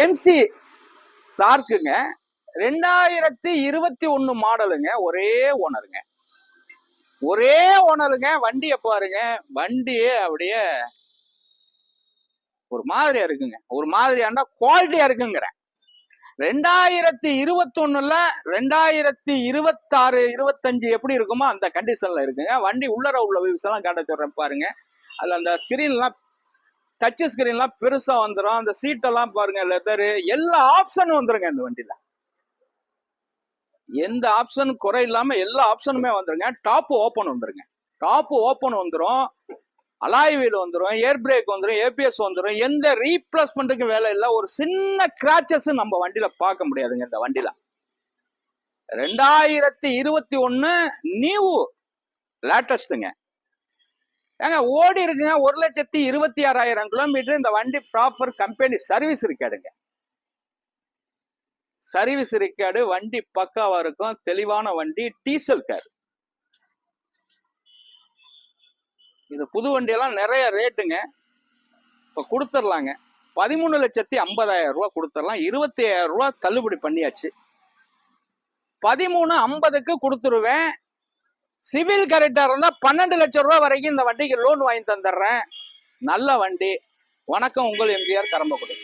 MC சார்க்குங்க, 2021 மாடலுங்க. ஒரே ஓனருங்க, ஒரே ஓனருங்க. வண்டியை பாருங்க, வண்டியே அப்படியே ஒரு மாதிரியா இருக்குங்க. ஒரு மாதிரியாண்டா குவாலிட்டியா இருக்குங்கிறேன். 2021ல 2026 25 எப்படி இருக்குமோ அந்த கண்டிஷன்ல இருக்குங்க. வண்டி உள்ளர உள்ள வியூஸ் எல்லாம் காட்ட சொல்றேன் பாருங்க. அதுல அந்த ஸ்கிரீன்லாம் டச் ஸ்கிரீன்லாம் பெருசா வந்துடும். அந்த சீட்டெல்லாம் பாருங்க, லெதரு, எல்லா ஆப்ஷனும் வந்துருங்க இந்த வண்டியில. எந்த ஆப்ஷன் குறை இல்லாம எல்லா ஆப்ஷனுமே வந்துருங்க. டாப் ஓப்பன் வந்துருங்க, டாப் ஓப்பன் வந்துடும். அலாய் வீல் வந்துடும், ஏர் பிரேக் வந்துடும், ஏபிஎஸ் வந்துடும். எந்த ரீப்ளேஸ்மெண்ட்டுக்கு வேலை இல்லை. ஒரு சின்ன கிராச்சஸ் நம்ம வண்டியில பார்க்க முடியாதுங்க இந்த வண்டியில. 2021 நியூ லேட்டஸ்டுங்க. ஏங்க ஓடி இருக்குங்க 1,26,000 கிலோமீட்டர். இந்த வண்டி ப்ராப்பர் கம்பெனி சர்வீஸ் இருக்காடுங்க. சர்வீஸ் இருக்காடு. வண்டி பக்காவா இருக்கும், தெளிவான வண்டி, டீசல் கார். இது புது வண்டியெல்லாம் நிறைய ரேட்டுங்க. இப்ப கொடுத்துடலாங்க. 13,50,000 ரூபாய் கொடுத்துடலாம். 27,000 ரூபாய் தள்ளுபடி பண்ணியாச்சு. 13,50,000க்கு கொடுத்துருவேன். சிவில் கரெக்டா இருந்தா 12 லட்சம் ரூபாய் வரைக்கும் இந்த வண்டிக்கு லோன் வாங்கி தந்துடுறேன். நல்ல வண்டி. வணக்கம், உங்கள் எம்ஜிஆர் கரம்பக்குடி.